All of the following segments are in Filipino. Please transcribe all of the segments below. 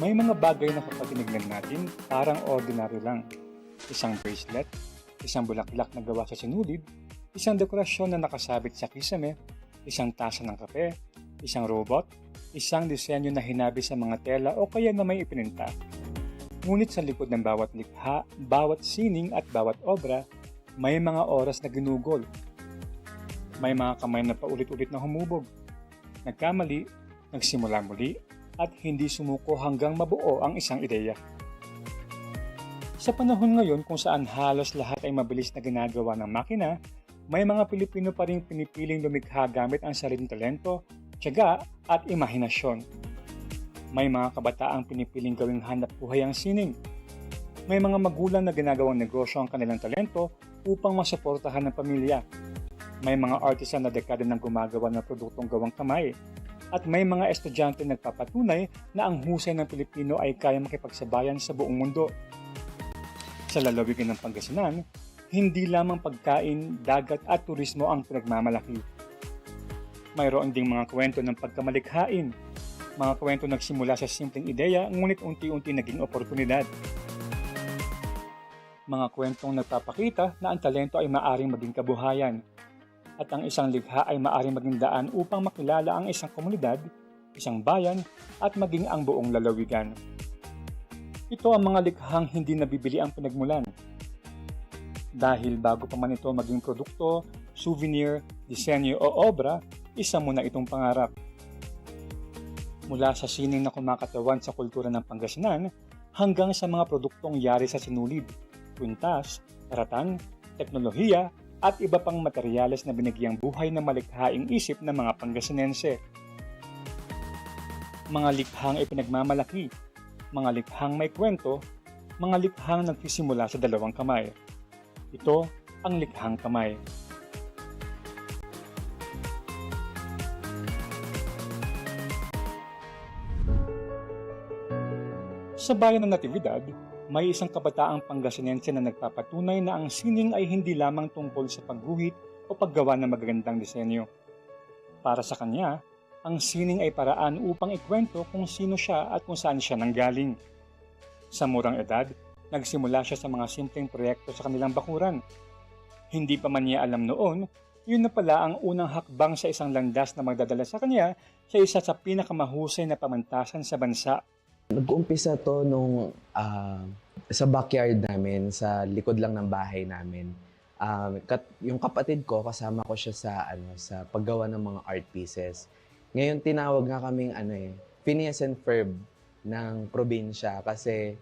May mga bagay na kapag tinignan natin, parang ordinary lang. Isang bracelet, isang bulaklak na gawa sa sinulid, isang dekorasyon na nakasabit sa kisame, isang tasa ng kape, isang robot, isang disenyo na hinabi sa mga tela o kaya na may ipininta. Ngunit sa likod ng bawat likha, bawat sining at bawat obra, may mga oras na ginugol. May mga kamay na paulit-ulit na humubog. Nagkamali, nagsimula muli, at hindi sumuko hanggang mabuo ang isang ideya. Sa panahon ngayon kung saan halos lahat ay mabilis na ginagawa ng makina, may mga Pilipino pa rin pinipiling lumikha gamit ang sariling talento, tiyaga at imahinasyon. May mga kabataang pinipiling gawing hanap buhay ang sining. May mga magulang na ginagawang negosyo ang kanilang talento upang masuportahan ng pamilya. May mga artisan na dekada nang gumagawa ng produktong gawang kamay. At may mga estudyante nagpapatunay na ang husay ng Pilipino ay kaya makipagsabayan sa buong mundo. Sa lalawigan ng Pangasinan, hindi lamang pagkain, dagat at turismo ang pinagmamalaki. Mayroon ding mga kwento ng pagkamalikhain, mga kwento nagsimula sa simpleng ideya ngunit unti-unti naging oportunidad. Mga kwentong nagpapakita na ang talento ay maaring maging kabuhayan at ang isang likha ay maaring maging daan upang makilala ang isang komunidad, isang bayan at maging ang buong lalawigan. Ito ang mga likhang hindi nabibili ang pinagmulan. Dahil bago pa man ito maging produkto, souvenir, disenyo o obra, isa muna itong pangarap. Mula sa sining na kumakatawan sa kultura ng Pangasinan hanggang sa mga produktong yari sa sinulid, kwintas, karatan, teknolohiya at iba pang materyales na binigyang buhay na malikhaing isip ng mga Pangasinense. Mga likhang ipinagmamalaki, mga likhang may kwento, mga likhang nagsisimula sa dalawang kamay. Ito ang likhang kamay. Sa bayan ng Natividad, may isang kabataang Pangasinense na nagpapatunay na ang sining ay hindi lamang tungkol sa pagguhit o paggawa ng magagandang disenyo. Para sa kanya, ang sining ay paraan upang ikwento kung sino siya at kung saan siya nanggaling. Sa murang edad, nagsimula siya sa mga simpleng proyekto sa kanilang bakuran. Hindi pa man niya alam noon, yun na pala ang unang hakbang sa isang landas na magdadala sa kanya sa isa sa pinakamahusay na pamantasan sa bansa. Nag-uumpisa to nung sa backyard namin, sa likod lang ng bahay namin. Yung kapatid ko, kasama ko siya sa paggawa ng mga art pieces. Ngayon, tinawag nga kaming Phineas and Ferb ng probinsya kasi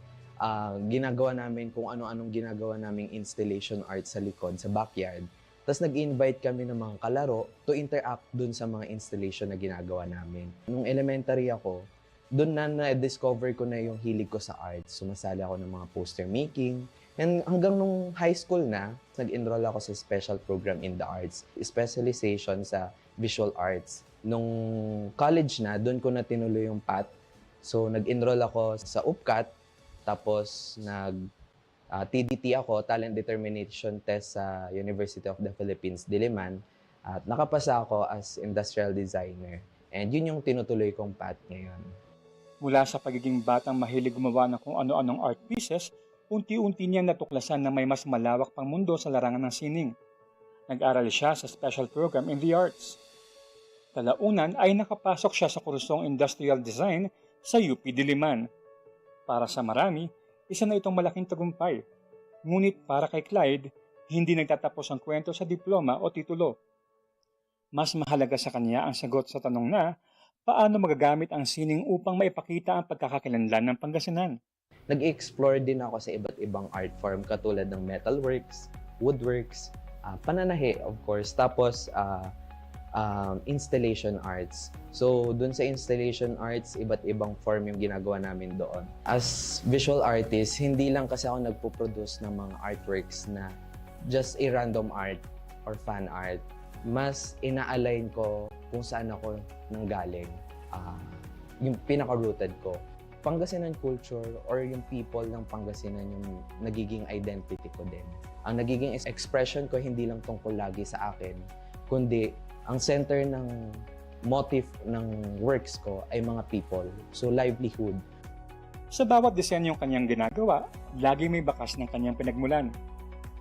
ginagawa namin kung ano-anong ginagawa naming installation art sa likod, sa backyard. Tapos nag-invite kami ng mga kalaro to interact dun sa mga installation na ginagawa namin. Nung elementary ako, doon na-discover ko na yung hilig ko sa arts. Sumasali ako ng mga poster making. And hanggang nung high school na, nag-enroll ako sa special program in the arts. Specialization sa visual arts. Nung college na, doon ko na tinuloy yung path. So, nag-enroll ako sa UPCAT. Tapos, TDT ako, Talent Determination Test sa University of the Philippines, Diliman. At nakapasa ako as industrial designer. And yun yung tinutuloy kong path ngayon. Mula sa pagiging batang mahilig gumawa ng kung ano-anong art pieces, unti-unti niyang natuklasan na may mas malawak pang mundo sa larangan ng sining. Nag-aral siya sa special program in the arts. Kalaunan ay nakapasok siya sa kursong Industrial Design sa UP Diliman. Para sa marami, isa na itong malaking tagumpay. Ngunit para kay Clyde, hindi nagtatapos ang kwento sa diploma o titulo. Mas mahalaga sa kanya ang sagot sa tanong na, paano magagamit ang sining upang maipakita ang pagkakakilanlan ng Pangasinan? Nag-explore din ako sa iba't ibang art form katulad ng metalworks, woodworks, pananahe of course, tapos installation arts. So dun sa installation arts, iba't ibang form yung ginagawa namin doon. As visual artist, hindi lang kasi ako nagpo-produce ng mga artworks na just a random art or fan art. Mas ina-align ko kung saan ako nanggaling, yung pinaka-rooted ko. Pangasinan culture or yung people ng Pangasinan yung nagiging identity ko din. Ang nagiging expression ko hindi lang tungkol lagi sa akin, kundi ang center ng motive ng works ko ay mga people. So livelihood. Sa bawat disenyong kanyang ginagawa, lagi may bakas ng kanyang pinagmulan.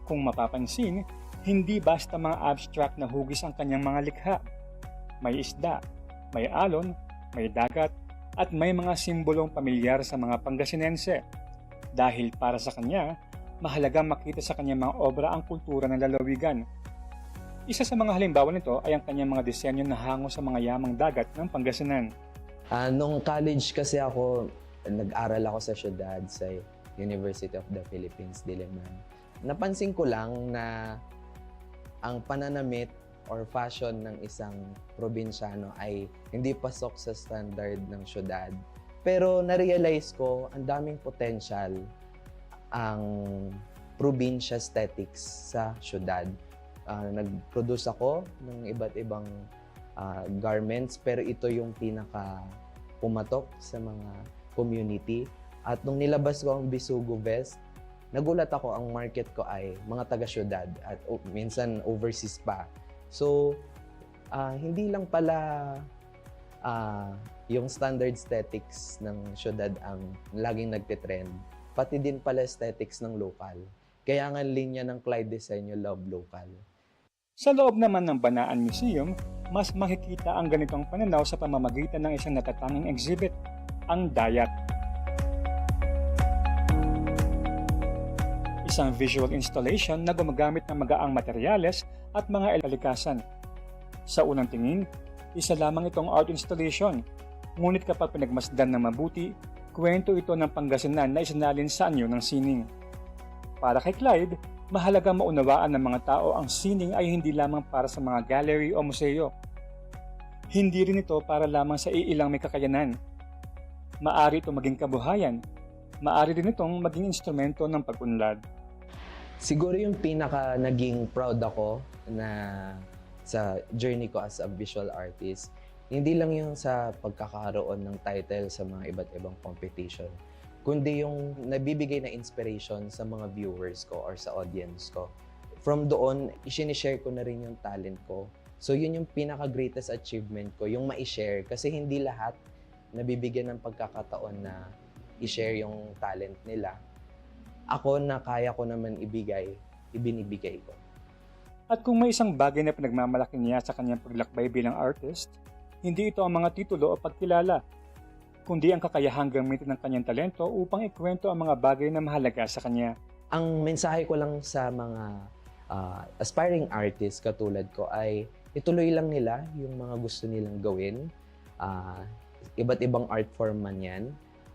Kung mapapansin, hindi basta mga abstract na hugis ang kanyang mga likha. May isda, may alon, may dagat, at may mga simbolong pamilyar sa mga Pangasinense. Dahil para sa kanya, mahalagang makita sa kanyang mga obra ang kultura ng lalawigan. Isa sa mga halimbawa nito ay ang kanyang mga disenyo na hango sa mga yamang dagat ng Pangasinan. Nung college kasi ako, nag-aral ako sa syudad sa University of the Philippines, Diliman. Napansin ko lang na ang pananamit or fashion ng isang probinsyano ay hindi pasok sa standard ng syudad. Pero na-realize ko, ang daming potential ang probinsya aesthetics sa syudad. Nag-produce ako ng iba't ibang garments, pero ito yung pinaka pumatok sa mga community. At nung nilabas ko ang Bisugo Vest, nagulat ako, ang market ko ay mga taga-syudad at minsan overseas pa. So, hindi lang pala yung standard aesthetics ng syudad ang laging nagtitrend, pati din pala aesthetics ng local. Kaya nga linya ng Clyde Disenyo, Love Local. Sa loob naman ng Banaan Museum, mas makikita ang ganitong pananaw sa pamamagitan ng isang natatanging exhibit, ang Dayat. Isang visual installation na gumagamit ng magaang materyales at mga kalikasan. Sa unang tingin, isa lamang itong art installation, ngunit kapag pinagmasdan ng mabuti, kwento ito ng Pangasinan na isinalin sa anyo ng sining. Para kay Clyde, mahalagang maunawaan ng mga tao ang sining ay hindi lamang para sa mga gallery o museo. Hindi rin ito para lamang sa iilang may kakayanan. Maari ito maging kabuhayan. Maari din itong maging instrumento ng pag-unlad. Siguro yung pinaka naging proud ako na sa journey ko as a visual artist, hindi lang yung sa pagkakaroon ng title sa mga iba't ibang competition, kundi yung nabibigay na inspiration sa mga viewers ko or sa audience ko. From doon, isinishare ko na rin yung talent ko. So yun yung pinaka-greatest achievement ko, yung ma-share. Kasi hindi lahat nabibigyan ng pagkakataon na i-share yung talent nila. Ako na kaya ko naman ibigay, ibinibigay ko. At kung may isang bagay na pinagmamalaki niya sa kanyang paglakbay bilang artist, hindi ito ang mga titulo o pagkilala, kundi ang kakayahang gamitin ng kanyang talento upang ikwento ang mga bagay na mahalaga sa kanya. Ang mensahe ko lang sa mga aspiring artists katulad ko ay ituloy lang nila yung mga gusto nilang gawin, iba't ibang art form man yan,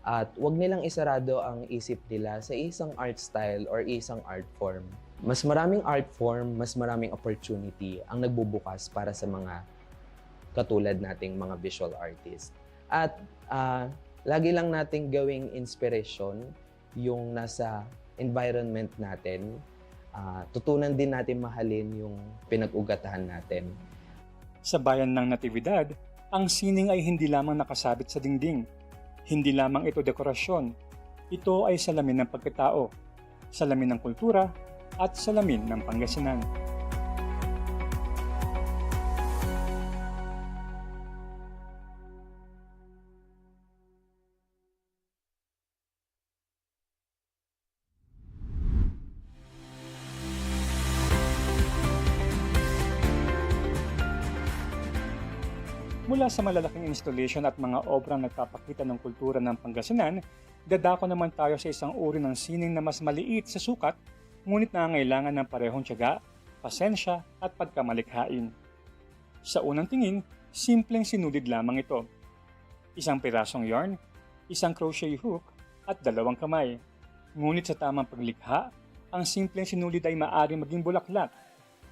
at huwag nilang isarado ang isip nila sa isang art style or isang art form. Mas maraming art form, mas maraming opportunity ang nagbubukas para sa mga katulad nating mga visual artists. At lagi lang nating gawing inspiration yung nasa environment natin. Tutunan din natin mahalin yung pinag-ugatahan natin. Sa bayan ng Natividad, ang sining ay hindi lamang nakasabit sa dingding. Hindi lamang ito dekorasyon. Ito ay salamin ng pagkatao, salamin ng kultura, at salamin ng Pangasinan. Mula sa malalaking installation at mga obrang nagpapakita ng kultura ng Pangasinan, dadako naman tayo sa isang uri ng sining na mas maliit sa sukat, ngunit nangangailangan ng parehong tiyaga, pasensya at pagkamalikhain. Sa unang tingin, simpleng sinulid lamang ito. Isang pirasong yarn, isang crochet hook at dalawang kamay. Ngunit sa tamang paglikha, ang simpleng sinulid ay maaari maging bulaklak,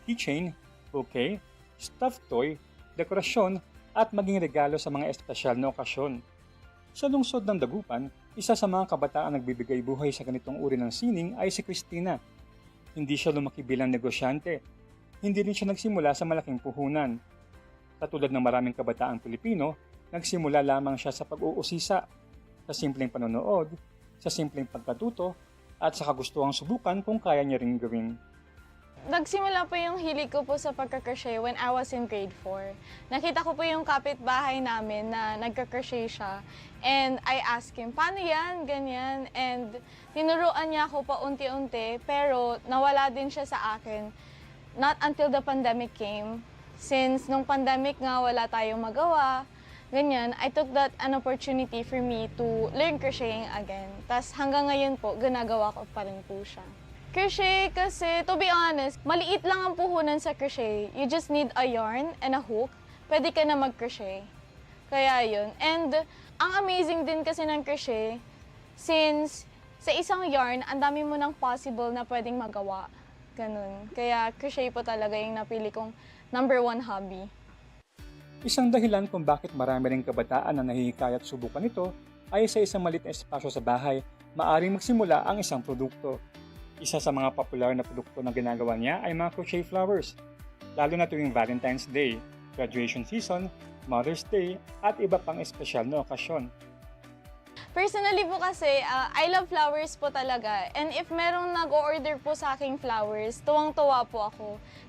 keychain, bouquet, stuffed toy, dekorasyon at maging regalo sa mga espesyal na okasyon. Sa lungsod ng Dagupan, isa sa mga kabataan nagbibigay buhay sa ganitong uri ng sining ay si Christina. Hindi siya lumaki bilang negosyante. Hindi rin siya nagsimula sa malaking puhunan. Katulad ng maraming kabataang Pilipino, nagsimula lamang siya sa pag-uusisa, sa simpleng panonood, sa simpleng pagkatuto, at sa kagustuhang subukan kung kaya niya ring gawin. Nagsimula po yung hilig ko po sa pagka-crochet when I was in grade 4. Nakita ko po yung kapitbahay namin na nagka-crochet siya. And I asked him, paano yan? Ganyan. And tinuruan niya ako pa unti-unti, pero nawala din siya sa akin. Not until the pandemic came. Since nung pandemic nga wala tayong magawa, ganyan, I took that an opportunity for me to learn crocheting again. Tas hanggang ngayon po, ginagawa ko pa rin po siya. Crochet kasi, to be honest, maliit lang ang puhunan sa crochet. You just need a yarn and a hook. Pwede ka na mag-crochet. Kaya yun. And ang amazing din kasi ng crochet, since sa isang yarn, ang dami mo ng possible na pwedeng magawa. Ganun. Kaya crochet po talaga yung napili kong #1 hobby. Isang dahilan kung bakit marami ring kabataan na nahihikayat subukan ito ay sa isang maliit na espasyo sa bahay, maaaring magsimula ang isang produkto. Isa sa mga popular na produkto na ginagawa niya ay mga crochet flowers, lalo na tuwing Valentine's Day, graduation season, Mother's Day, at iba pang espesyal na okasyon. Personally po kasi, I love flowers po talaga. And if merong nag-order po sa aking flowers, tuwang-tuwa po ako.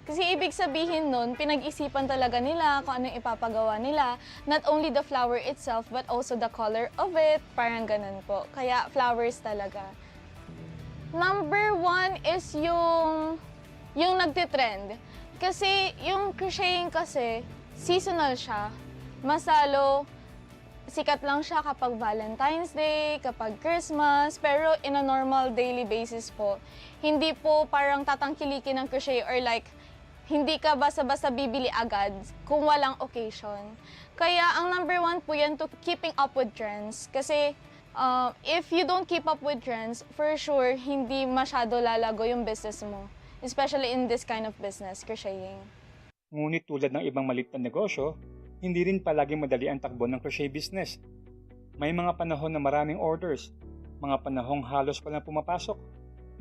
Kasi ibig sabihin nun, pinag-isipan talaga nila kung anong ipapagawa nila. Not only the flower itself, but also the color of it. Parang ganun po. Kaya flowers talaga. #1 is yung nagtitrend. Kasi yung crocheting kasi, seasonal siya. Masalo, sikat lang siya kapag Valentine's Day, kapag Christmas, pero in a normal daily basis po, hindi po parang tatangkilikin ng crochet or like, hindi ka basta-basta bibili agad kung walang occasion. Kaya ang #1 po yan to keeping up with trends. Kasi if you don't keep up with trends, for sure, hindi masyado lalago yung business mo. Especially in this kind of business, crocheting. Ngunit tulad ng ibang maliit na negosyo, hindi rin palaging madali ang takbo ng crochet business. May mga panahon na maraming orders, mga panahong halos walang pumapasok,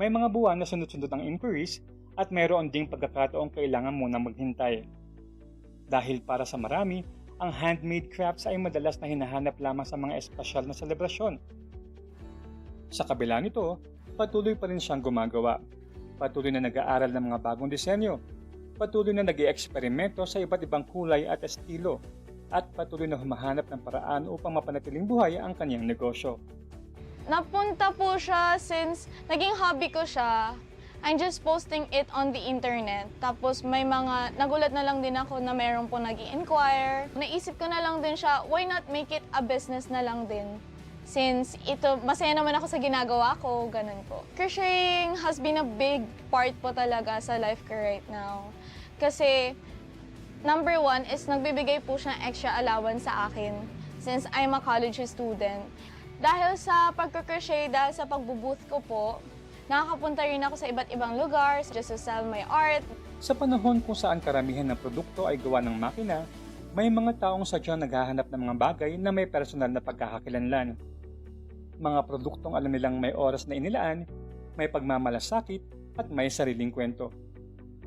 may mga buwan na sunod-sunod ang inquiries, at mayroon ding pagkakataong kailangan munang maghintay. Dahil para sa marami, ang handmade crafts ay madalas na hinahanap lamang sa mga espesyal na selebrasyon. Sa kabila nito, patuloy pa rin siyang gumagawa. Patuloy na nag-aaral ng mga bagong disenyo. Patuloy na nag-i-eksperimento sa iba't ibang kulay at estilo. At patuloy na humahanap ng paraan upang mapanatiling buhay ang kanyang negosyo. Napunta po siya since naging hobby ko siya. I'm just posting it on the internet. Tapos may mga, nagulat na lang din ako na meron po nag-i-inquire. Naisip ko na lang din siya, why not make it a business na lang din? Since ito, masaya naman ako sa ginagawa ko, ganun po. Crocheting has been a big part po talaga sa life ko right now. Kasi, #1 is nagbibigay po siya ng extra allowance sa akin since I'm a college student. Dahil sa pagka-crochet, dahil sa pagbubooth ko po, nakakapunta rin ako sa iba't ibang lugar just to sell my art. Sa panahon kung saan karamihan ng produkto ay gawa ng makina, may mga taong sadyang naghahanap ng mga bagay na may personal na pagkakakilanlan. Mga produktong alam nilang may oras na inilaan, may pagmamalasakit, at may sariling kwento.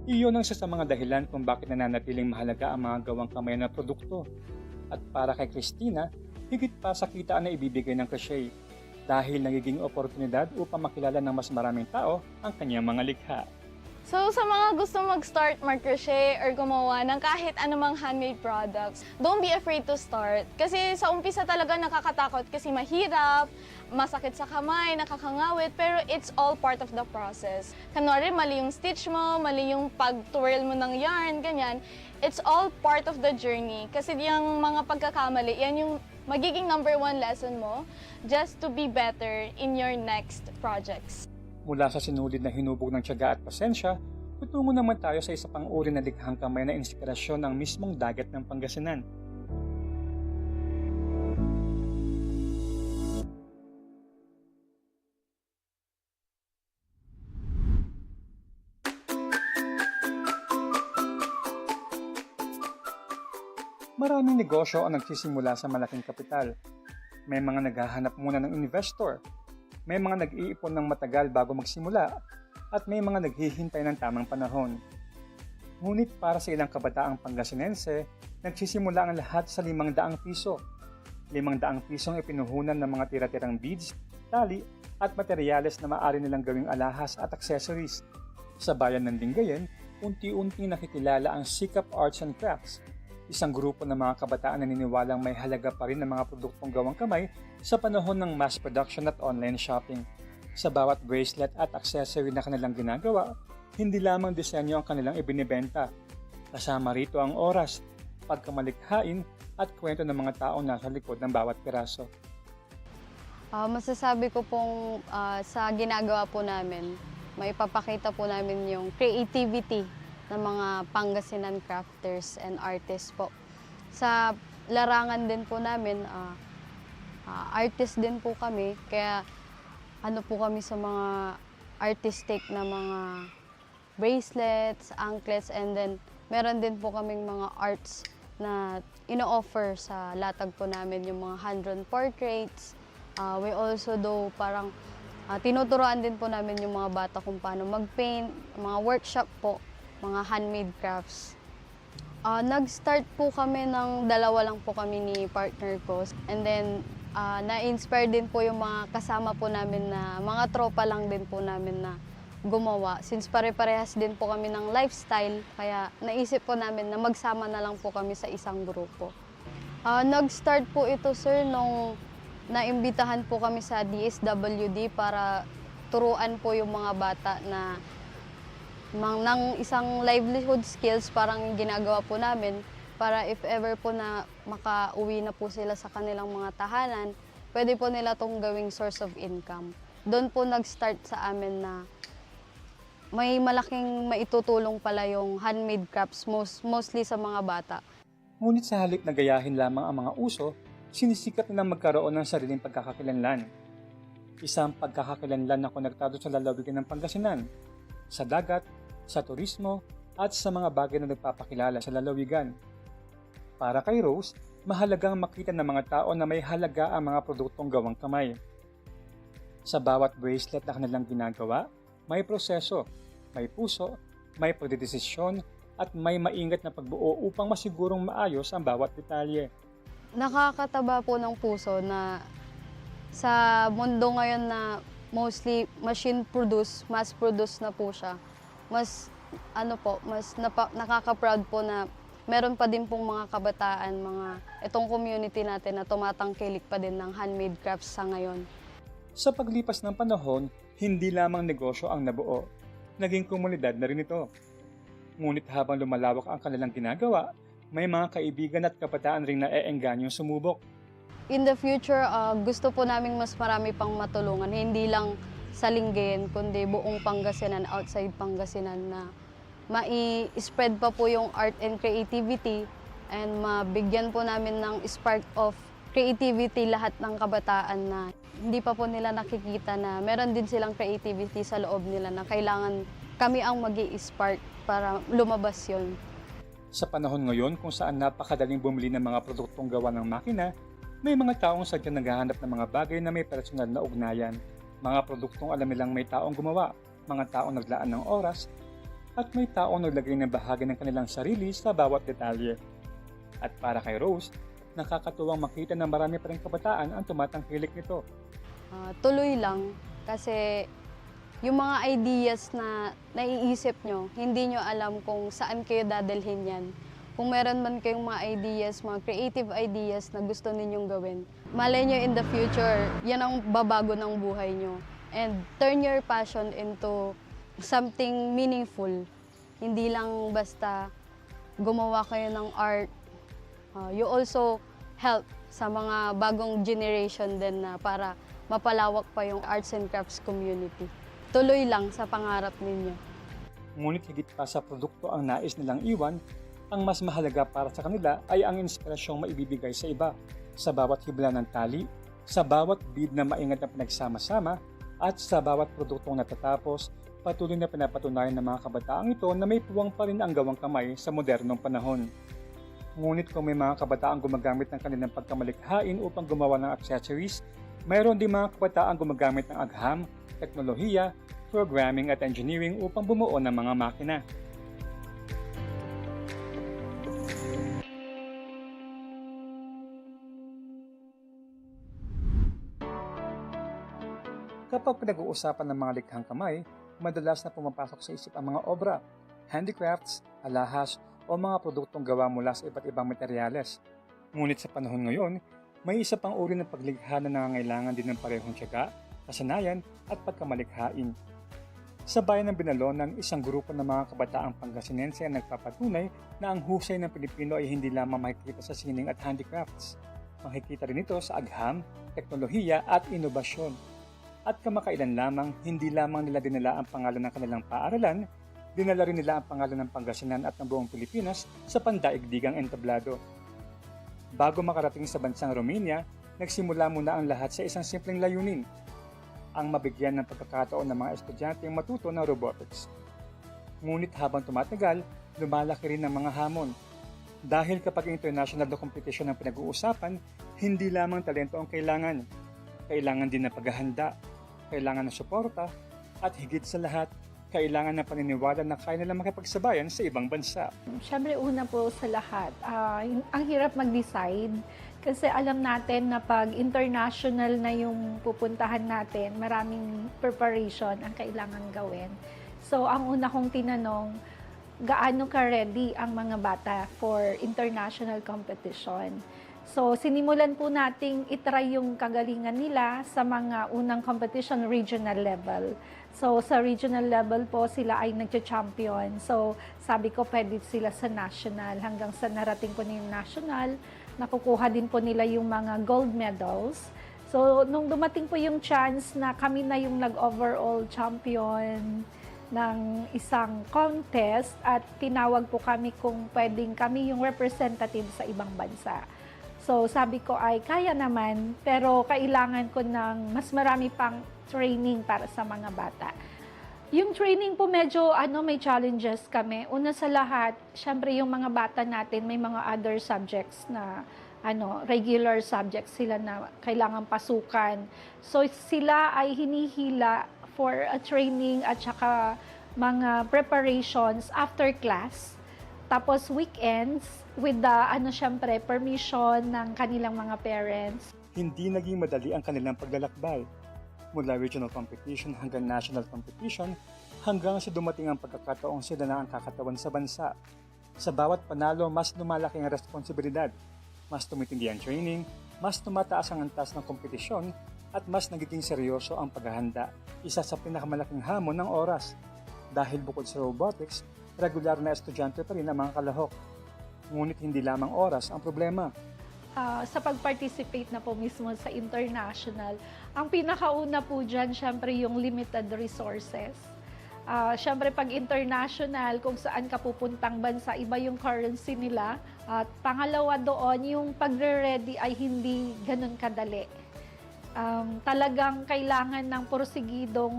Iyon ang isa sa mga dahilan kung bakit nananatiling mahalaga ang mga gawang kamay na produkto. At para kay Christina, higit pa sa kita na ibibigay ng crochet dahil nagiging oportunidad upang makilala ng mas maraming tao ang kanyang mga likha. So sa mga gusto mag-start mag-crochet or gumawa ng kahit anumang handmade products, don't be afraid to start. Kasi sa umpisa talaga nakakatakot kasi mahirap, masakit sa kamay, nakakangawit, pero it's all part of the process. Kunwari, mali yung stitch mo, mali yung pag-twirl mo ng yarn, ganyan. It's all part of the journey. Kasi yung mga pagkakamali, yan yung magiging #1 lesson mo just to be better in your next projects. Mula sa sinulid na hinubog ng tiyaga at pasensya, tutungo naman tayo sa isa pang uri na likhang kamay na inspirasyon ng mismong dagat ng Pangasinan. Maraming negosyo ang nagsisimula sa malaking kapital. May mga naghahanap muna ng investor, may mga nag-iipon ng matagal bago magsimula, at may mga naghihintay ng tamang panahon. Ngunit para sa ilang kabataang Pangasinense, nagsisimula ang lahat sa 500 piso. 500 pisong ipinuhunan ng mga tira-tirang beads, tali, at materyales na maaari nilang gawing alahas at accessories. Sa bayan ng Lingayen, unti-unting nakikilala ang Sikap Arts and Crafts, isang grupo ng mga kabataan na naniniwalang may halaga pa rin ng mga produktong gawang kamay sa panahon ng mass production at online shopping. Sa bawat bracelet at accessory na kanilang ginagawa, hindi lamang disenyo ang kanilang ibinibenta. Kasama rito ang oras, pagkamalikhain at kwento ng mga taong nasa likod ng bawat piraso. Masasabi ko pong sa ginagawa po namin, may papakita po namin yung creativity ng mga Pangasinan crafters and artists po. Sa larangan din po namin, artist din po kami, kaya ano po kami sa mga artistic na mga bracelets, anklets, and then meron din po kaming mga arts na ino-offer sa latag po namin, yung mga hand-drawn portraits. We also do parang tinuturuan din po namin yung mga bata kung paano mag-paint, mga workshop po, mga handmade crafts. Nag-start po kami ng dalawa lang po kami ni partner ko. And then, na-inspire din po yung mga kasama po namin na mga tropa lang din po namin na gumawa. Since pare-parehas din po kami ng lifestyle, kaya naisip po namin na magsama na lang po kami sa isang grupo. Nag-start po ito, sir, nung naimbitahan po kami sa DSWD para turuan po yung mga bata na ng isang livelihood skills parang ginagawa po namin para if ever po na makauwi na po sila sa kanilang mga tahanan, pwede po nila itong gawing source of income. Doon po nag-start sa amin na may malaking maitutulong pala yung handmade crafts, mostly sa mga bata. Ngunit sa halip na gayahin lamang ang mga uso, sinisikat na magkaroon ng sariling pagkakakilanlan. Isang pagkakakilanlan na konektado sa lalawigan ng Pangasinan, sa dagat, sa turismo, at sa mga bagay na nagpapakilala sa lalawigan. Para kay Rose, mahalagang makita ng mga tao na may halaga ang mga produktong gawang kamay. Sa bawat bracelet na kanilang ginagawa, may proseso, may puso, may pagdedesisyon, at may maingat na pagbuo upang masigurong maayos ang bawat detalye. Nakakataba po ng puso na sa mundo ngayon na mostly machine-produced, mass-produced na po siya, mas nakaka-proud po na meron pa din pong mga kabataan, itong community natin na tumatangkilik pa din ng handmade crafts sa ngayon. Sa paglipas ng panahon, hindi lamang negosyo ang nabuo, naging komunidad na rin ito. Ngunit habang lumalawak ang kanilang ginagawa, may mga kaibigan at kabataan ring naeenganyong sumubok. In the future, gusto po namin mas marami pang matulungan, hindi lang sa Lingayen, kundi buong Pangasinan, outside Pangasinan, na mai-spread pa po yung art and creativity and mabigyan po namin ng spark of creativity lahat ng kabataan na hindi pa po nila nakikita na meron din silang creativity sa loob nila na kailangan kami ang magi-spark para lumabas yon. Sa panahon ngayon kung saan napakadaling bumili ng mga produktong gawa ng makina, may mga taong sadyang naghahanap ng mga bagay na may personal na ugnayan. Mga produktong alam nilang may taong gumawa, mga taong naglaan ng oras, at may taong naglagay ng bahagi ng kanilang sarili sa bawat detalye. At para kay Rose, nakakatuwang makita na marami pa rin kabataan ang tumatangkilik nito. Tuloy lang kasi yung mga ideas na naiisip nyo, hindi nyo alam kung saan kayo dadalhin yan. Kung meron man kayong mga ideas, mga creative ideas na gusto ninyong gawin, malay nyo in the future, yan ang babago ng buhay nyo. And turn your passion into something meaningful. Hindi lang basta gumawa kayo ng art. You also help sa mga bagong generation din na para mapalawak pa yung arts and crafts community. Tuloy lang sa pangarap ninyo. Ngunit higit pa sa produkto ang nais nilang iwan, ang mas mahalaga para sa kanila ay ang inspirasyong maibibigay sa iba, sa bawat hibla ng tali, sa bawat bead na maingat na pinagsama-sama, at sa bawat produktong natatapos, patuloy na pinapatunayan ng mga kabataang ito na may puwang pa rin ang gawang kamay sa modernong panahon. Ngunit kung may mga kabataang gumagamit ng kanilang pagkamalikhain upang gumawa ng accessories, mayroon din mga kabataang gumagamit ng agham, teknolohiya, programming at engineering upang bumuo ng mga makina. Kapag pinag-uusapan ng mga likhang kamay, madalas na pumapasok sa isip ang mga obra, handicrafts, alahas o mga produktong gawa mula sa iba't ibang materyales. Ngunit sa panahon ngayon, may isa pang uri ng paglikha na nangangailangan din ng parehong tiyaga, kasanayan at pagkamalikhain. Sa bayan ng Binalonan, isang grupo ng mga kabataang Pangasinense ang nagpapatunay na ang husay ng Pilipino ay hindi lamang makikita sa sining at handicrafts. Makikita rin ito sa agham, teknolohiya at inobasyon. At kamakailan lamang, hindi lamang nila dinala ang pangalan ng kanilang paaralan, dinala rin nila ang pangalan ng Pangasinan at ng buong Pilipinas sa pandaigdigang entablado. Bago makarating sa bansang Romania, nagsimula muna ang lahat sa isang simpleng layunin, ang mabigyan ng pagkakataon ng mga estudyanteng matuto ng robotics. Ngunit habang tumatagal, lumalaki rin ang mga hamon. Dahil kapag international na competition ang pinag-uusapan, hindi lamang talento ang kailangan. Kailangan din ng paghahanda, kailangan ng suporta, at higit sa lahat, kailangan ng paniniwala na kaya nilang makipagsabayan sa ibang bansa. Siyempre, una po sa lahat, ang hirap mag-decide kasi alam natin na pag international na yung pupuntahan natin, maraming preparation ang kailangan gawin. So, ang una kong tinanong, gaano ka-ready ang mga bata for international competition? So, sinimulan po nating itry yung kagalingan nila sa mga unang competition regional level. So, sa regional level po, sila ay nagcha-champion. So, sabi ko, pwede sila sa national. Hanggang sa narating po na yung national, nakukuha din po nila yung mga gold medals. So, nung dumating po yung chance na kami na yung nag-overall champion ng isang contest at tinawag po kami kung pwedeng kami yung representative sa ibang bansa. So, sabi ko ay kaya naman, pero kailangan ko ng mas marami pang training para sa mga bata. Yung training po medyo may challenges kami. Una sa lahat, syempre yung mga bata natin may mga other subjects na regular subjects sila na kailangan pasukan. So sila ay hinihila for a training at saka mga preparations after class. Tapos weekends with the syempre permission ng kanilang mga parents. Hindi naging madali ang kanilang paglalakbay. Mula regional competition hanggang national competition, hanggang sa dumating ang pagkakataong sila na ang kakatawan sa bansa. Sa bawat panalo, mas lumalaki ang responsibilidad, mas tumitindi ang training, mas tumataas ang antas ng kompetisyon, at mas nagiging seryoso ang paghahanda. Isa sa pinakamalaking hamon ng oras. Dahil bukod sa robotics, regular na estudyante pa rin ang mga kalahok. Ngunit hindi lamang oras ang problema. Sa pag-participate na po mismo sa international, ang pinakauna po dyan, syempre yung limited resources. Syempre pag international, kung saan ka pupuntang bansa, iba yung currency nila. At pangalawa doon, yung pagre-ready ay hindi ganun kadali. Talagang kailangan ng porsigidong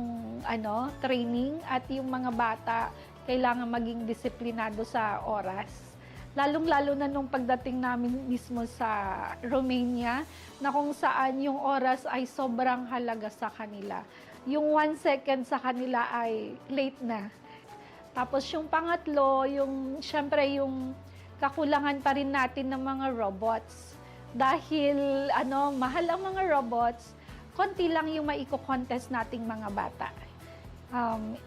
training at yung mga bata kailangan maging disiplinado sa oras. Lalong-lalo na nung pagdating namin mismo sa Romania, na kung saan yung oras ay sobrang halaga sa kanila. Yung 1 second sa kanila ay late na. Tapos yung pangatlo, syempre yung kakulangan pa rin natin ng mga robots. Dahil mahal ang mga robots, konti lang yung maiko-contest nating mga bata.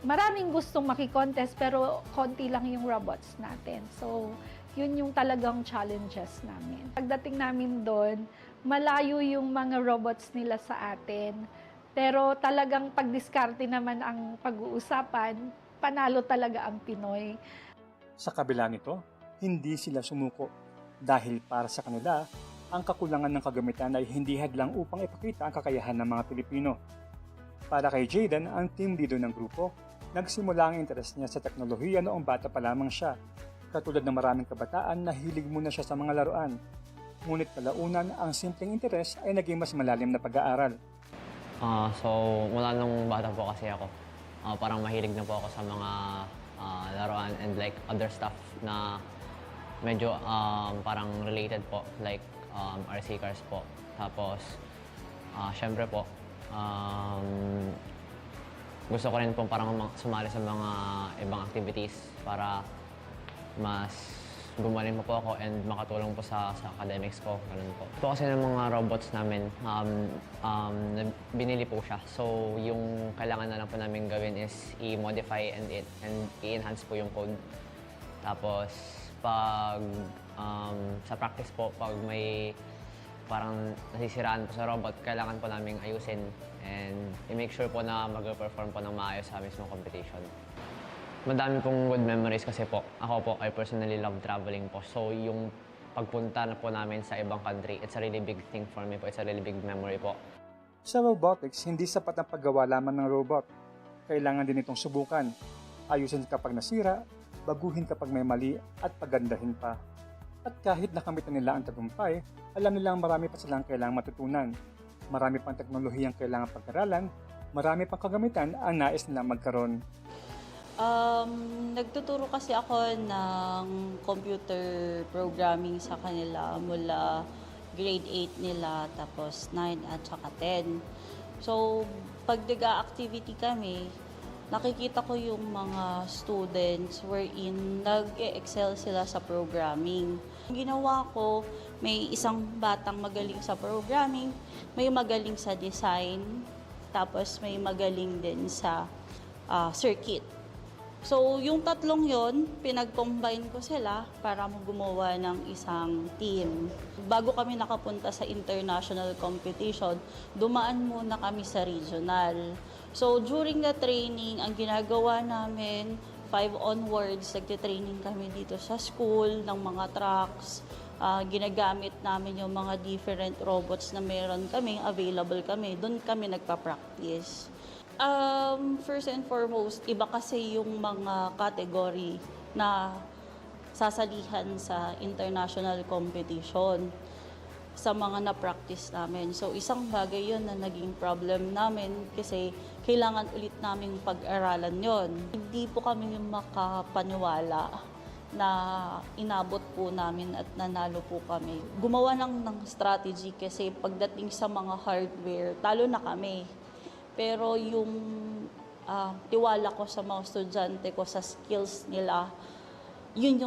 Maraming gustong makikontest pero konti lang yung robots natin. So, yun yung talagang challenges namin. Pagdating namin doon, malayo yung mga robots nila sa atin. Pero talagang pagdiskarte naman ang pag-uusapan, panalo talaga ang Pinoy. Sa kabila nito, hindi sila sumuko. Dahil para sa kanila, ang kakulangan ng kagamitan ay hindi hadlang upang ipakita ang kakayahan ng mga Pilipino. Para kay Jayden, ang team leader ng grupo, nagsimula ang interes niya sa teknolohiya noong bata pa lamang siya. Katulad ng maraming kabataan, nahilig muna siya sa mga laruan. Ngunit kalaunan, ang simpleng interes ay naging mas malalim na pag-aaral. So, mula nung bata po kasi ako, parang mahilig na po ako sa mga laruan and like other stuff na medyo parang related po, like RC cars po. Tapos, syempre po, gusto ko rin po parang sumali sa mga ibang activities para mas gumaling pa po ako and makatulong po sa academics ko. Ganun po. Po kasi ng mga robots namin, binili po siya. So, yung kailangan na lang po namin gawin is i-modify and i-enhance po yung code. Tapos, pag sa practice po, pag may parang nasisiraan po sa robot, kailangan po namin ayusin and i-make sure po na mag-perform po ng maayos sa mismong competition. Madami pong good memories kasi po. Ako po, I personally love traveling po. So, yung pagpunta na po namin sa ibang country, it's a really big thing for me po. It's a really big memory po. Sa robotics, hindi sapat ang paggawa lamang ng robot. Kailangan din itong subukan. Ayusin kapag nasira, baguhin kapag may mali, at pagandahin pa. At kahit nakamit na nila ang tagumpay, alam nilang marami pa silang kailangang matutunan. Marami pang teknolohiyang kailangang pag-aralan, marami pang kagamitan ang nais nilang magkaroon. Nagtuturo kasi ako ng computer programming sa kanila mula grade 8 nila, tapos 9 at saka 10. So, pag nag-activity kami, nakikita ko yung mga students wherein nag-excel sila sa programming. Ang ginawa ko, may isang batang magaling sa programming, may magaling sa design, tapos may magaling din sa circuit. So, yung tatlong yon pinag-combine ko sila para gumawa ng isang team. Bago kami nakapunta sa international competition, dumaan muna kami sa regional. So, during the training, ang ginagawa namin, 5 onwards, nagtitraining kami dito sa school ng mga trucks. Ginagamit namin yung mga different robots na meron kami, available kami. Doon kami nagpa-practice. First and foremost, iba kasi yung mga category na sasalihan sa international competition sa mga na-practice namin. So, isang bagay yun na naging problem namin kasi kailangan ulit naming pag-aralan yon. Hindi po kami makapaniwala na inabot po namin at nanalo po kami. Gumawa ng strategy kasi pagdating sa mga hardware, talo na kami. Pero yung tiwala ko sa mga estudyante ko, sa skills nila, yun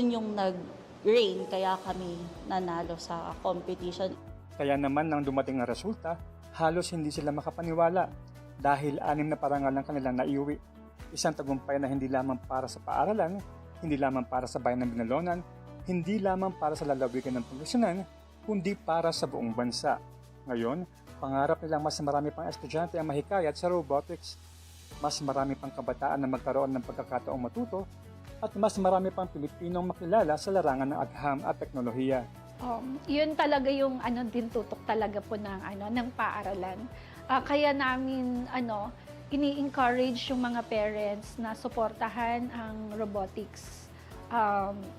yung nag-reign, kaya kami nanalo sa competition. Kaya naman nang dumating ang resulta, halos hindi sila makapaniwala dahil 6 na parangal ang kanilang naiuwi. Isang tagumpay na hindi lamang para sa paaralan, hindi lamang para sa bayan ng Binalonan, hindi lamang para sa lalawigan ng Pangasinan, kundi para sa buong bansa. Ngayon, pangarap nilang mas marami pang estudyante ang mahikayat sa robotics, mas marami pang kabataan na magkaroon ng pagkakataong matuto, at mas marami pang Pilipinong makilala sa larangan ng agham at teknolohiya. Yun talaga yung din tutok talaga po ng paaralan. Kaya namin ini-encourage yung mga parents na suportahan ang robotics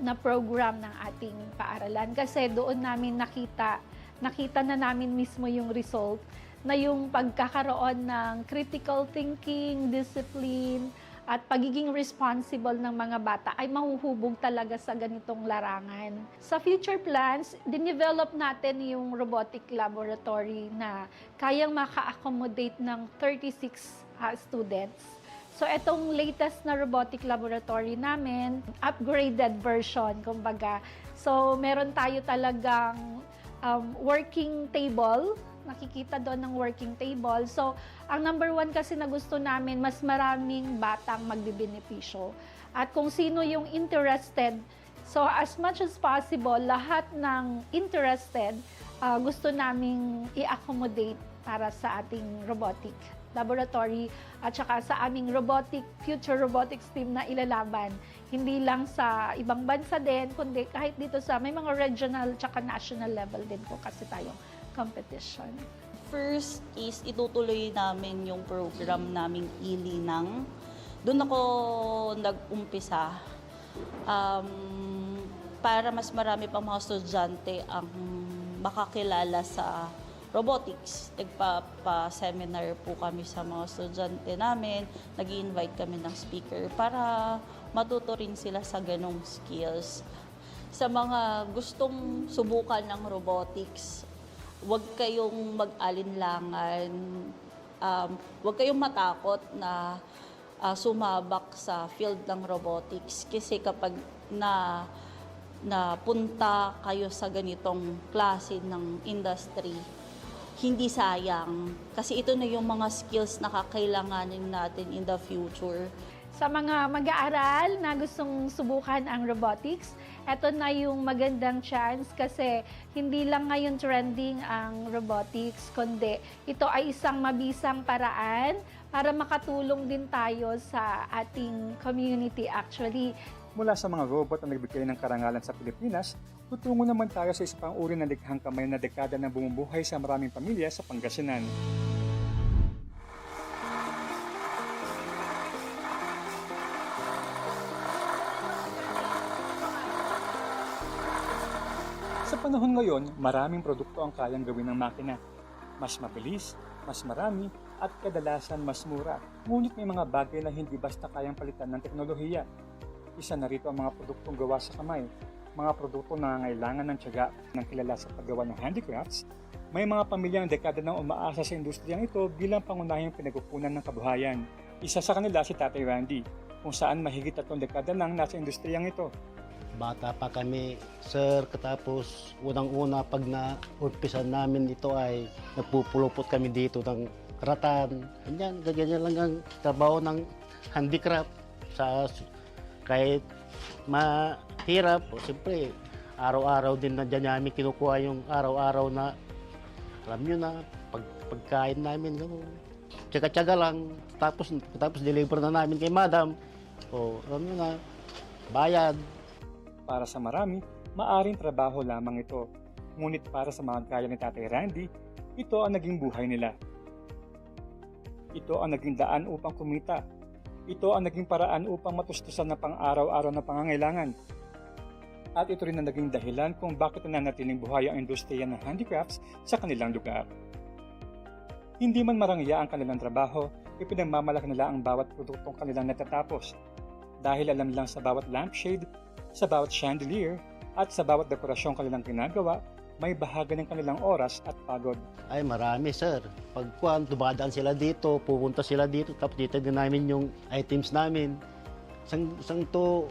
na program ng ating paaralan kasi doon namin nakita na namin mismo yung result na yung pagkakaroon ng critical thinking, discipline, at pagiging responsible ng mga bata ay mahuhubog talaga sa ganitong larangan. Sa future plans, dinevelop natin yung robotic laboratory na kayang maka-accommodate ng 36 students. So, itong latest na robotic laboratory namin, upgraded version, kumbaga. So, meron tayo talagang working table, nakikita doon ng working table. So, ang number 1 kasi na gusto namin, mas maraming batang magbibenepisyo. At kung sino yung interested, so as much as possible, lahat ng interested, gusto naming i-accommodate para sa ating robotic laboratory at saka sa aming future robotics team na ilalaban. Hindi lang sa ibang bansa din, kundi kahit dito sa may mga regional at saka national level din po kasi tayong competition. First is itutuloy namin yung program naming ilinang. Doon ako nag-umpisa para mas marami pang mga estudyante ang makakilala sa robotics. Nagpapa-seminar po kami sa mga estudyante namin, nag-i-invite kami ng speaker para matuto rin sila sa ganong skills. Sa mga gustong subukan ng robotics, huwag kayong mag-alinlangan, huwag kayong matakot na sumabak sa field ng robotics kasi kapag na punta kayo sa ganitong klase ng industry, hindi sayang. Kasi ito na yung mga skills na kakailanganin natin in the future. Sa mga mag-aaral na gustong subukan ang robotics, eto na yung magandang chance kasi hindi lang ngayon trending ang robotics, kundi ito ay isang mabisang paraan para makatulong din tayo sa ating community actually. Mula sa mga robot na nagbigay ng karangalan sa Pilipinas, tutungo naman tayo sa isa pang uri ng likhang kamay na dekada na bumubuhay sa maraming pamilya sa Pangasinan. Sa panahon ngayon, maraming produkto ang kayang gawin ng makina. Mas mabilis, mas marami, at kadalasan mas mura. Ngunit may mga bagay na hindi basta kayang palitan ng teknolohiya. Isa na rito ang mga produktong gawa sa kamay, mga produkto na nangangailangan ng tiyaga ng kilala sa paggawa ng handicrafts. May mga pamilyang dekada nang umaasa sa industriyang ito bilang pangunahing pinagkukunan ng kabuhayan. Isa sa kanila si Tatay Randy, kung saan mahigit 3 dekada nang nasa industriyang ito. Bata pa kami, sir, katapos unang-una pag na-urpisan namin ito ay nagpupulupot kami dito ng karatan. Ganyan lang ang trabaho ng handicraft. Kahit mahirap, siyempre, araw-araw din nandiyan namin kinukuha yung araw-araw na, alam nyo na, pagkain namin, gano'n. Tsaga-tsaga lang, tapos deliver na namin kay madam. O, alam nyo na, bayad. Para sa marami, maaring trabaho lamang ito. Ngunit para sa mga kaya ni Tatay Randy, ito ang naging buhay nila. Ito ang naging daan upang kumita. Ito ang naging paraan upang matustusan ng pang-araw-araw na pangangailangan. At ito rin ang naging dahilan kung bakit nananatiling buhay ang industriya ng handicrafts sa kanilang lugar. Hindi man marangya ang kanilang trabaho, ipinagmamalaki nila ang bawat produktong kanilang natatapos. Dahil alam lang sa bawat lampshade, sa bawat chandelier, at sa bawat dekorasyong kanilang ginagawa, may bahagi ng kanilang oras at pagod. Ay, marami, sir. Pagkuhan, dumadaan sila dito, pupunta sila dito, tapos dito din namin yung items namin. Sang to,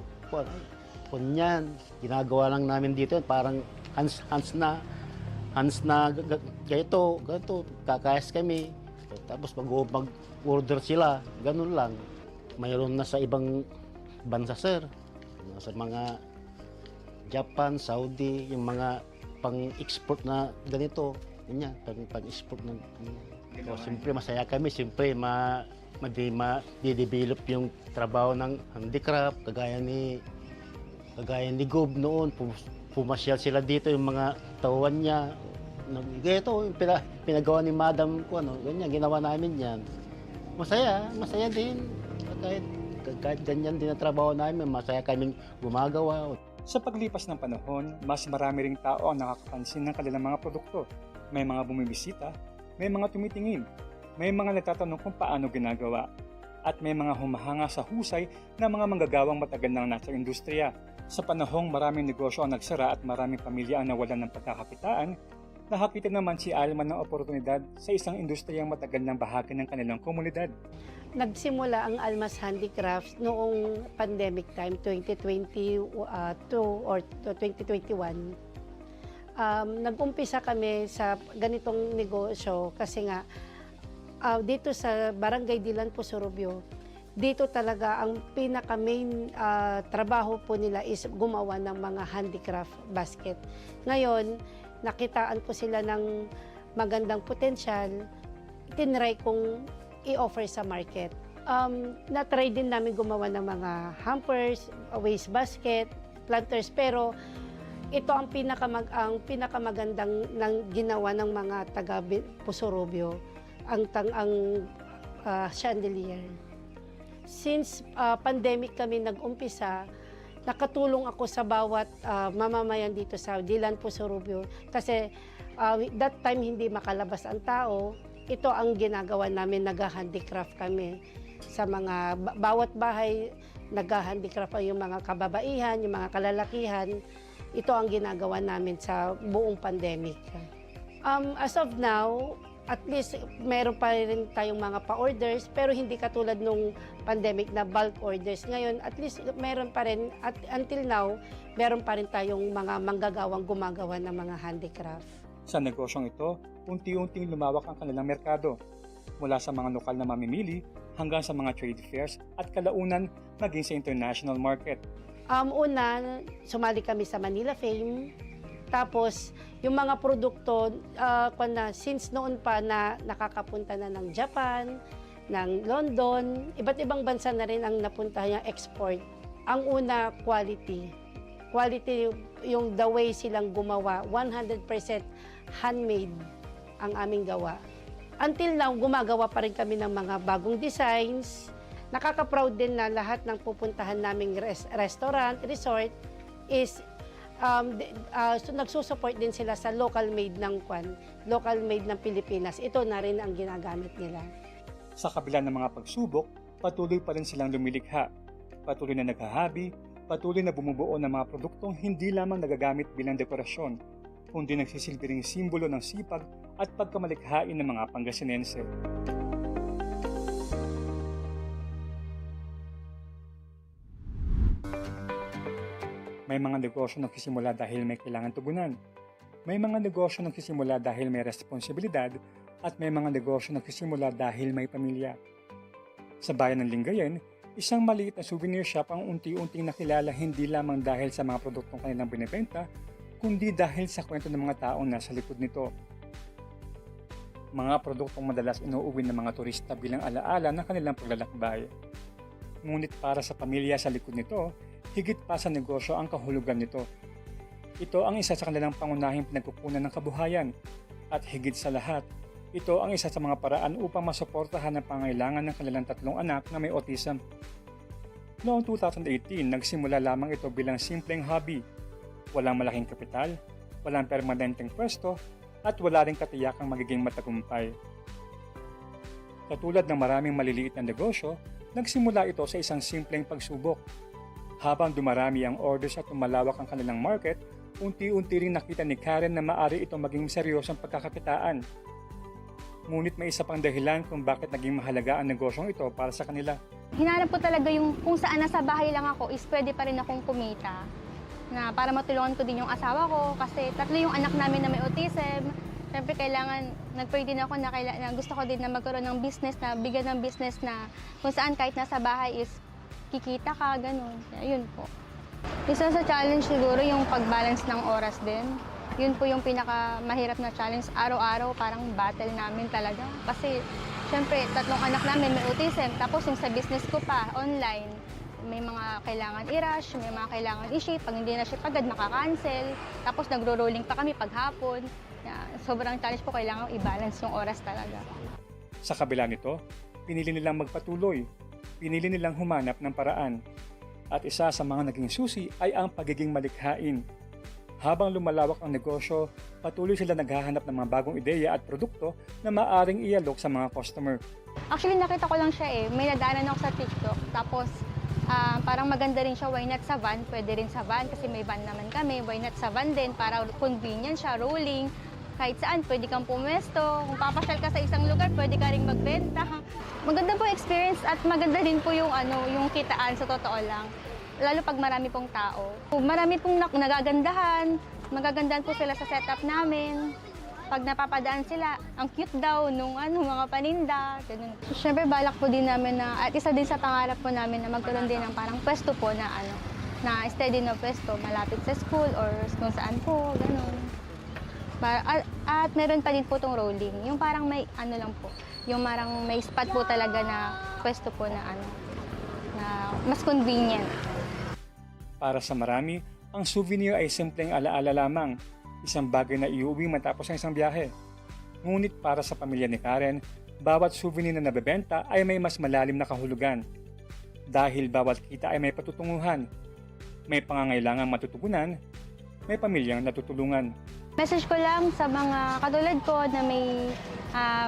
kunyan, ginagawa lang namin dito, parang hands na, ganito, kakayas kami. Tapos mag-order sila, ganun lang. Mayroon na sa ibang bansa, sir. Sa mga Japan, Saudi, yung mga pang-export na ganito, ganyan, pang-export ng so, siyempre masaya kami, siyempre ma-develop yung trabaho ng handicraft, kagaya ni Gob noon, pumasyal sila dito, yung mga tauhan niya, ito, yung pinagawa ni Madam ko, ganyan, ginawa namin yan. Masaya din, kahit ganyan din ang trabaho namin, masaya kaming gumagawa. Sa paglipas ng panahon, mas marami ring tao ang nakakapansin ng kanilang mga produkto. May mga bumibisita, may mga tumitingin, may mga nagtatanong kung paano ginagawa, at may mga humahanga sa husay ng mga manggagawang matagal nang nasa industriya. Sa panahong maraming negosyo ang nagsara at maraming pamilya ang nawalan ng pagkakakitaan, nakakitan naman si Alma ng oportunidad sa isang industriyang matagal ng bahagi ng kanilang komunidad. Nagsimula ang Almas Handicrafts noong pandemic time, 2022 or 2021. Nag-umpisa kami sa ganitong negosyo kasi nga dito sa Barangay Dilan po, Sorobio, dito talaga ang pinaka-main trabaho po nila is gumawa ng mga handicraft basket. Ngayon, nakitaan ko sila ng magandang potensyal, tinry kong i-offer sa market. Na-try din namin gumawa ng mga hampers, waste basket, planters, pero ito ang pinakamagandang ginawa ng mga taga Pusorobio, ang chandelier. Since pandemic kami nag-umpisa, nakatulong ako sa bawat mamamayan dito sa Dilan, Pusorobio kasi that time hindi makalabas ang tao. Ito ang ginagawa namin, nag-handicraft kami. Sa mga bawat bahay, nag-handicraft yung mga kababaihan, yung mga kalalakihan. Ito ang ginagawa namin sa buong pandemic. As of now, at least meron pa rin tayong mga pa-orders, pero hindi katulad nung pandemic na bulk orders. Ngayon, at least meron pa rin, at until now, meron pa rin tayong mga manggagawang gumagawa ng mga handicraft. Sa negosyong ito, unti-unting lumawak ang kanilang merkado. Mula sa mga lokal na mamimili hanggang sa mga trade fairs at kalaunan maging sa international market. Una, sumali kami sa Manila Fame. Tapos, yung mga produkto, since noon pa na nakakapunta na ng Japan, ng London, iba't ibang bansa na rin ang napunta yung export. Ang una, quality. Quality yung the way silang gumawa, 100% handmade ang aming gawa. Until now, gumagawa pa rin kami ng mga bagong designs. Nakaka-proud din na lahat ng pupuntahan naming restaurant, resort is nagsusupport din sila sa local made ng Pilipinas. Ito na rin ang ginagamit nila. Sa kabila ng mga pagsubok, patuloy pa rin silang lumilikha. Patuloy na naghahabi, patuloy na bumubuo ng mga produktong hindi lamang nagagamit bilang dekorasyon, kundi nagsisilbi ring simbolo ng sipag at pagkamalikhain ng mga Pangasinense. May mga negosyo nagsisimula dahil may kailangan tugunan. May mga negosyo nagsisimula dahil may responsibilidad at may mga negosyo nagsisimula dahil may pamilya. Sa bayan ng Lingayen, isang maliit na souvenir shop ang unti-unting nakilala hindi lamang dahil sa mga produktong kanilang binibenta, kundi dahil sa kwento ng mga taong nasa likod nito. Mga produktong madalas inuuwi ng mga turista bilang alaala ng kanilang paglalakbay. Ngunit para sa pamilya sa likod nito, higit pa sa negosyo ang kahulugan nito. Ito ang isa sa kanilang pangunahing pinagkukunan ng kabuhayan. At higit sa lahat, ito ang isa sa mga paraan upang masuportahan ang pangailangan ng kanilang 3 anak na may autism. Noong 2018, nagsimula lamang ito bilang simpleng hobby. Walang malaking kapital, walang permanenteng pwesto, at wala ring katiyakang magiging matagumpay. Katulad ng maraming maliliit na negosyo, nagsimula ito sa isang simpleng pagsubok. Habang dumarami ang orders at tumalawak ang kanilang market, unti-unti ring nakita ni Karen na maaari ito maging seryosong pagkakakitaan. Ngunit may isa pang dahilan kung bakit naging mahalaga ang negosyong ito para sa kanila. Hinanap ko talaga yung kung saan nasa bahay lang ako is pwede pa rin akong kumita. Na para matulungan ko din yung asawa ko kasi 3 yung anak namin na may autism. Siyempre nag-pray din ako na gusto ko din na magkaroon ng business, na bigyan ng business na kung saan kahit nasa bahay is kikita ka, ganun. Yun po. Isa sa challenge siguro yung pag-balance ng oras din. Yun po yung pinakamahirap na challenge. Araw-araw parang battle namin talaga. Kasi siyempre 3 anak namin may autism. Tapos yung sa business ko pa, online, may mga kailangan i-rush, may mga kailangan i-ship. Pag hindi na ship agad, makaka-cancel. Tapos nagro-rolling pa kami paghapon. Sobrang challenge po, kailangan i-balance yung oras talaga. Sa kabila nito, pinili nilang magpatuloy. Pinili nilang humanap ng paraan. At isa sa mga naging susi ay ang pagiging malikhain. Habang lumalawak ang negosyo, patuloy sila naghahanap ng mga bagong ideya at produkto na maaring ialok sa mga customer. Actually, nakita ko lang siya May nadaanan ako sa TikTok. Tapos, parang maganda rin siya. Why not sa van? Pwede rin sa van kasi may van naman kami. Why not sa van din? Para convenient siya, rolling. Kahit saan, pwede kang pumesto. Kung papasyal ka sa isang lugar, pwede ka rin magbenta. Maganda po experience at maganda din po yung kitaan sa totoo lang. Lalo pag marami pong tao. Marami pong nagagandahan. Magagandahan po sila sa setup namin. Pag napapadaan sila, ang cute daw nung mga paninda. Ganun. Siyempre, balak po din namin at isa din sa pangarap po namin na magkaroon din ng parang pwesto po na steady na pwesto, malapit sa school or kung saan po, ganun. At meron pa din po itong rolling. Yung parang may lang po. Yung parang may spot po talaga na pwesto po na na mas convenient. Para sa marami, ang souvenir ay simpleng alaala lamang. Isang bagay na iuwi matapos ang isang biyahe. Ngunit para sa pamilya ni Karen, bawat souvenir na nabebenta ay may mas malalim na kahulugan. Dahil bawat kita ay may patutunguhan. May pangangailangang matutugunan, may pamilyang natutulungan. Message ko lang sa mga katulad ko na may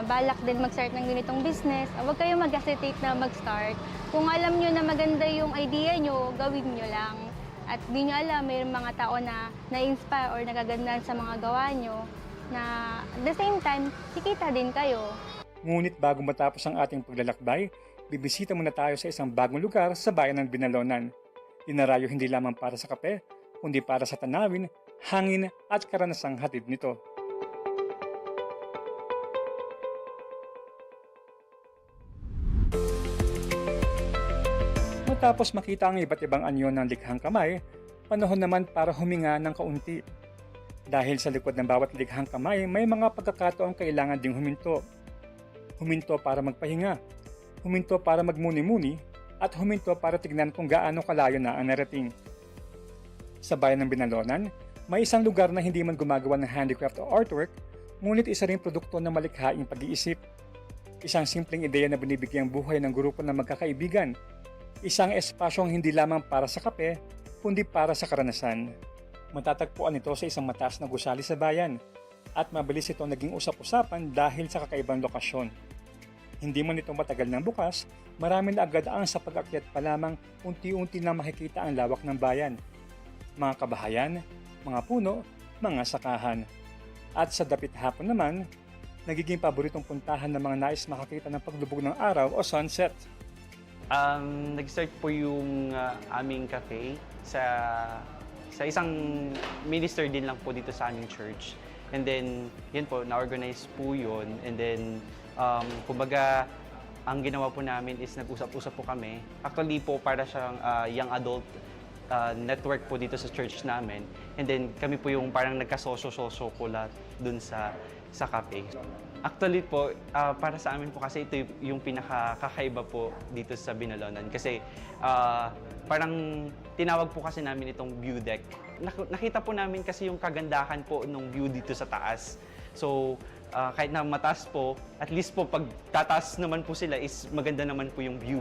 balak din mag-start ng ganitong business, huwag kayong mag-hesitate na mag-start. Kung alam nyo na maganda yung idea nyo, gawin nyo lang. At di nyo alam, may mga tao na na-inspire or nagagandahan sa mga gawa nyo, na at the same time, kikita din kayo. Ngunit bago matapos ang ating paglalakbay, bibisita muna tayo sa isang bagong lugar sa bayan ng Binalonan. Dinarayo hindi lamang para sa kape, kundi para sa tanawin, hangin at karanasang hatid nito. Matapos makita ang iba't ibang anyo ng likhang kamay, panahon naman para huminga ng kaunti. Dahil sa likod ng bawat likhang kamay, may mga pagkakataong kailangan ding huminto. Huminto para magpahinga, huminto para magmuni-muni, at huminto para tignan kung gaano kalayo na ang narating. Sa bayan ng Binalonan, may isang lugar na hindi man gumagawa ng handicraft o artwork, ngunit isa ring produkto ng malikhaing pag-iisip. Isang simpleng ideya na binibigyang buhay ng grupo ng magkakaibigan. Isang espasyong hindi lamang para sa kape, kundi para sa karanasan. Matatagpuan ito sa isang mataas na gusali sa bayan, at mabilis ito naging usap-usapan dahil sa kakaibang lokasyon. Hindi man ito matagal ng bukas, marami na agad ang sa pag-akyat pa lamang unti-unti na makikita ang lawak ng bayan. Mga kabahayan, mga puno, mga sakahan. At sa dapit hapon naman, nagiging paboritong puntahan ng mga nais makakita ng paglubog ng araw o sunset. Nag-start po yung aming cafe sa isang minister din lang po dito sa aming church. And then, yun po, na-organize po yun. And then, kumbaga, ang ginawa po namin is nag-usap-usap po kami. Actually po, para siyang young adult network po dito sa church namin. And then, kami po yung parang nagkasosyo-sosyo po lahat dun sa cafe. Actually po, para sa amin po kasi ito yung pinakakakaiba po dito sa Binalonan. Kasi parang tinawag po kasi namin itong view deck. Nakita po namin kasi yung kagandahan po ng view dito sa taas. So, kahit na mataas po, at least po pag tataas naman po sila is maganda naman po yung view.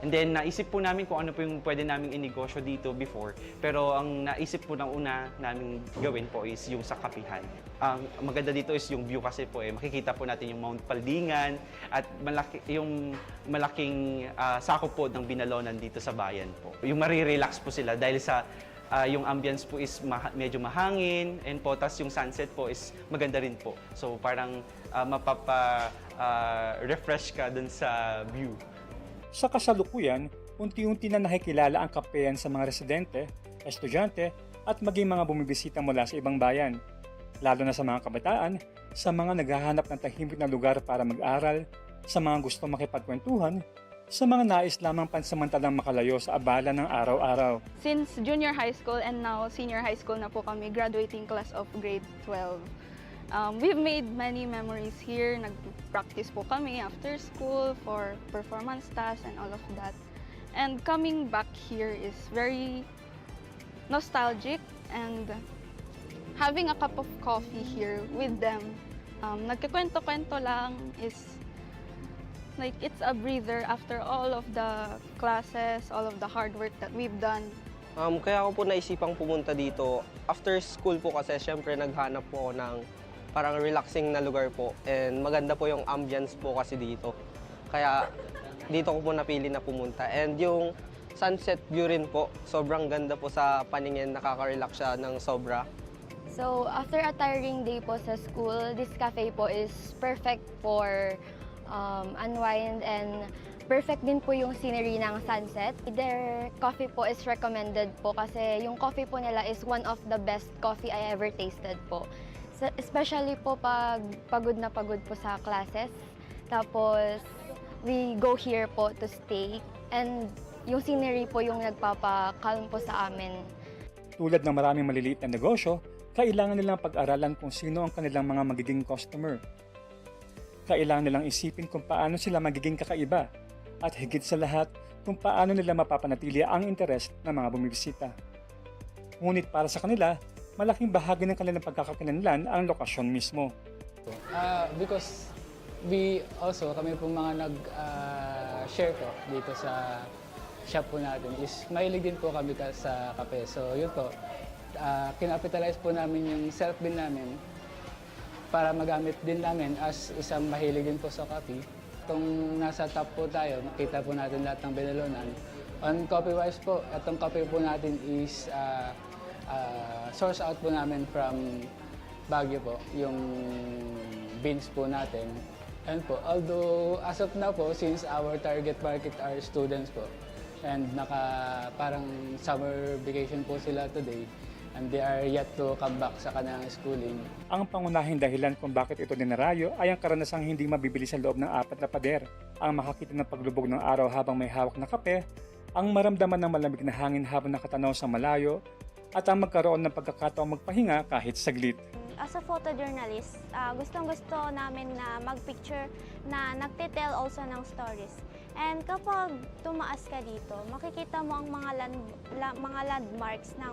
And then, naisip po namin kung ano po yung pwede naming inegosyo dito before. Pero ang naisip po ng una namin gawin po is yung sa kapihan. Ang maganda dito is yung view kasi po makikita po natin yung Mount Paldingan at yung malaking sakop po ng Binalonan dito sa bayan po. Yung marirelax po sila dahil sa yung ambience po is medyo mahangin and po, tas yung sunset po is maganda rin po. So parang mapapa-refresh ka dun sa view. Sa kasalukuyan, unti-unti na nakikilala ang kapehan sa mga residente, estudyante at maging mga bumibisita mula sa ibang bayan. Lalo na sa mga kabataan, sa mga naghahanap ng tahimik na lugar para mag-aral, sa mga gusto makipagkwentuhan, sa mga nais lamang pansamantalang makalayo sa abala ng araw-araw. Since junior high school and now senior high school na po kami, graduating class of grade 12. We've made many memories here. Nag-practice po kami after school for performance tasks and all of that. And coming back here is very nostalgic, and having a cup of coffee here with them, nagkikwento-kwento lang is like it's a breather after all of the classes, all of the hard work that we've done. Kaya ako po naisipang pumunta dito. After school po kasi, syempre naghanap po ako ng parang relaxing na lugar po. And maganda po yung ambience po kasi dito. Kaya dito ko po napili na pumunta. And yung sunset view rin po, sobrang ganda po sa paningin, nakaka-relax siya ng sobra. So, after a tiring day po sa school, this cafe po is perfect for unwind, and perfect din po yung scenery ng sunset. Their coffee po is recommended po kasi yung coffee po nila is one of the best coffee I ever tasted po. So, especially po pag pagod na pagod po sa classes. Tapos, we go here po to stay. And yung scenery po yung nagpapakalm po sa amin. Tulad ng maraming maliliit na negosyo, kailangan nilang pag-aralan kung sino ang kanilang mga magiging customer. Kailangan nilang isipin kung paano sila magiging kakaiba at higit sa lahat kung paano nila mapapanatili ang interes ng mga bumibisita. Ngunit para sa kanila, malaking bahagi ng kanilang pagkakakilanlan ang lokasyon mismo. Because kami po mga nag-share po dito sa shop po natin is mahilig din po kami sa kape. So yun po, kinapitalize po namin yung self-bin namin para magamit din namin as isang mahilig din po sa coffee. Itong nasa top po tayo, makita po natin lahat ng Binalonan. On coffee-wise po, itong coffee po natin is source out po namin from Baguio po, yung beans po natin. And po, although as of now po, since our target market are students po, and parang summer vacation po sila today, and they are yet to come back sa kanilang schooling. Ang pangunahing dahilan kung bakit ito ninarayo ay ang karanasang hindi mabibili sa loob ng 4 na pader. Ang makakita ng paglubog ng araw habang may hawak na kape, ang maramdaman ng malamig na hangin habang nakatanaw sa malayo, at ang magkaroon ng pagkakataong magpahinga kahit saglit. As a photojournalist, gustong-gusto namin na mag-picture na nagtitell also ng stories. And kapag tumaas ka dito, makikita mo ang mga landmarks ng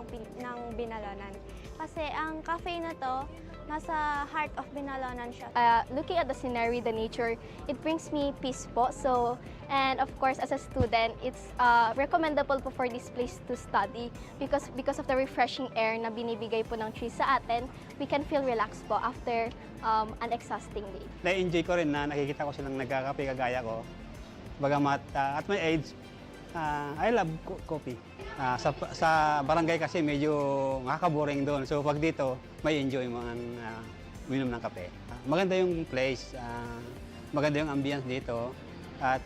Binalonan. Kasi ang cafe na to, nasa heart of Binalonan siya. Looking at the scenery, the nature, it brings me peace po. So, and of course, as a student, it's recommendable po for this place to study because of the refreshing air na binibigay po ng trees sa atin, we can feel relaxed po after an exhausting day. Na-enjoy ko rin na nakikita ko silang nagkakape kagaya ko. Bagamat at my age, I love coffee. Sa barangay kasi medyo nakaka-boring doon. So pag dito, may enjoy mo ang minom ng kape. Maganda yung place, maganda yung ambience dito. At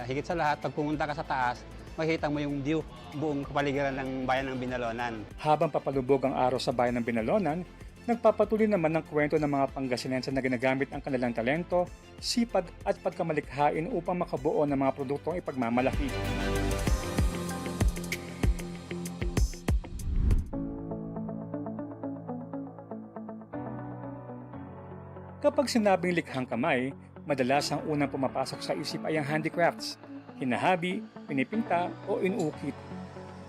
higit sa lahat, pag pumunta ka sa taas, makikita mo yung view, buong kapaligiran ng bayan ng Binalonan. Habang papalubog ang araw sa bayan ng Binalonan, nagpapatuloy naman ng kwento ng mga Pangasinense na ginagamit ang kanilang talento, sipag at pagkamalikhain upang makabuo ng mga produktong ipagmamalaki. Kapag sinabing likhang kamay, madalas ang unang pumapasok sa isip ay ang handicrafts, hinahabi, pinipinta o inukit.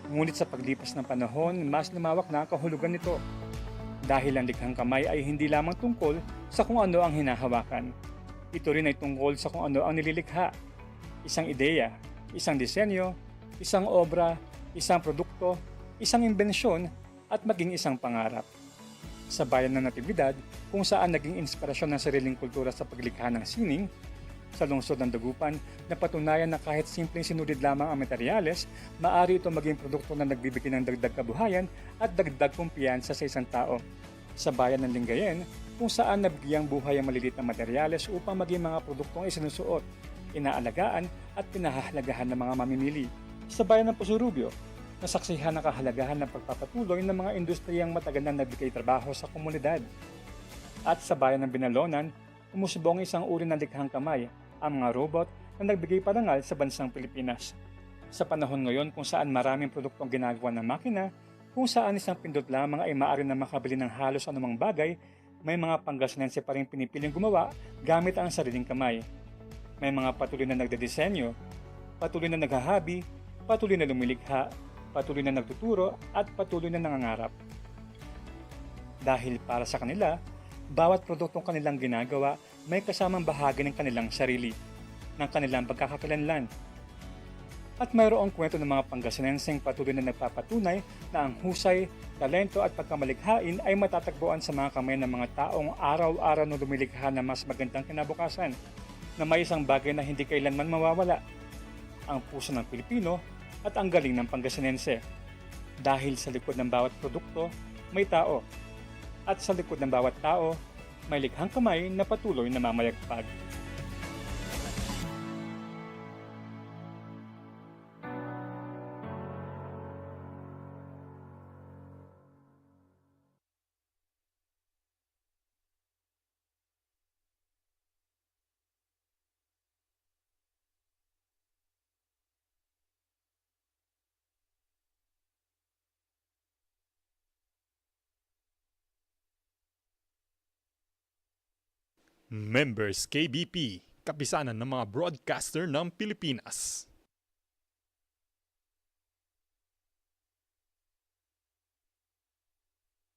Ngunit sa paglipas ng panahon, mas lumawak na ang kahulugan nito. Dahil ang likhang kamay ay hindi lamang tungkol sa kung ano ang hinahawakan. Ito rin ay tungkol sa kung ano ang nililikha. Isang ideya, isang disenyo, isang obra, isang produkto, isang imbensyon at maging isang pangarap. Sa bayan ng Natividad, kung saan naging inspirasyon ng sariling kultura sa paglikha ng sining, sa lungsod ng Dagupan, napatunayan na kahit simpleng sinulid lamang ang materyales, maaari ito maging produkto na nagbibigay ng dagdag kabuhayan at dagdag kumpiyansa sa isang tao. Sa bayan ng Lingayen, kung saan nabigyang buhay ang maliliit na materyales upang maging mga produktong isinusuot, inaalagaan at pinahahalagahan ng mga mamimili. Sa bayan ng Pusurubio, nasaksihan ang kahalagahan ng pagpapatuloy ng mga industriyang matagal na nagbigay trabaho sa komunidad. At sa bayan ng Binalonan, umusbong isang uri ng likhang kamay, ang mga robot na nagbigay parangal sa bansang Pilipinas. Sa panahon ngayon kung saan maraming produktong ginagawa ng makina, kung saan isang pindot lamang ay maaari na makabili ng halos anumang bagay, may mga Pangasinense pa rin pinipiling gumawa gamit ang sariling kamay. May mga patuloy na nagdedesenyo, patuloy na naghahabi, patuloy na lumilikha, patuloy na nagtuturo at patuloy na nangangarap. Dahil para sa kanila, bawat produktong kanilang ginagawa may kasamang bahagi ng kanilang sarili, ng kanilang pagkakakilanlan. At mayroong kwento ng mga Pangasinenseng patuloy na nagpapatunay na ang husay, talento at pagkamalikhain ay matatagpuan sa mga kamay ng mga taong araw-araw na lumilikha na mas magandang kinabukasan, na may isang bagay na hindi kailanman mawawala, ang puso ng Pilipino at ang galing ng Pangasinense. Dahil sa likod ng bawat produkto, may tao. At sa likod ng bawat tao, may likhang kamay na patuloy na mamayagpag. Members KBP, kapisanan ng mga broadcaster ng Pilipinas.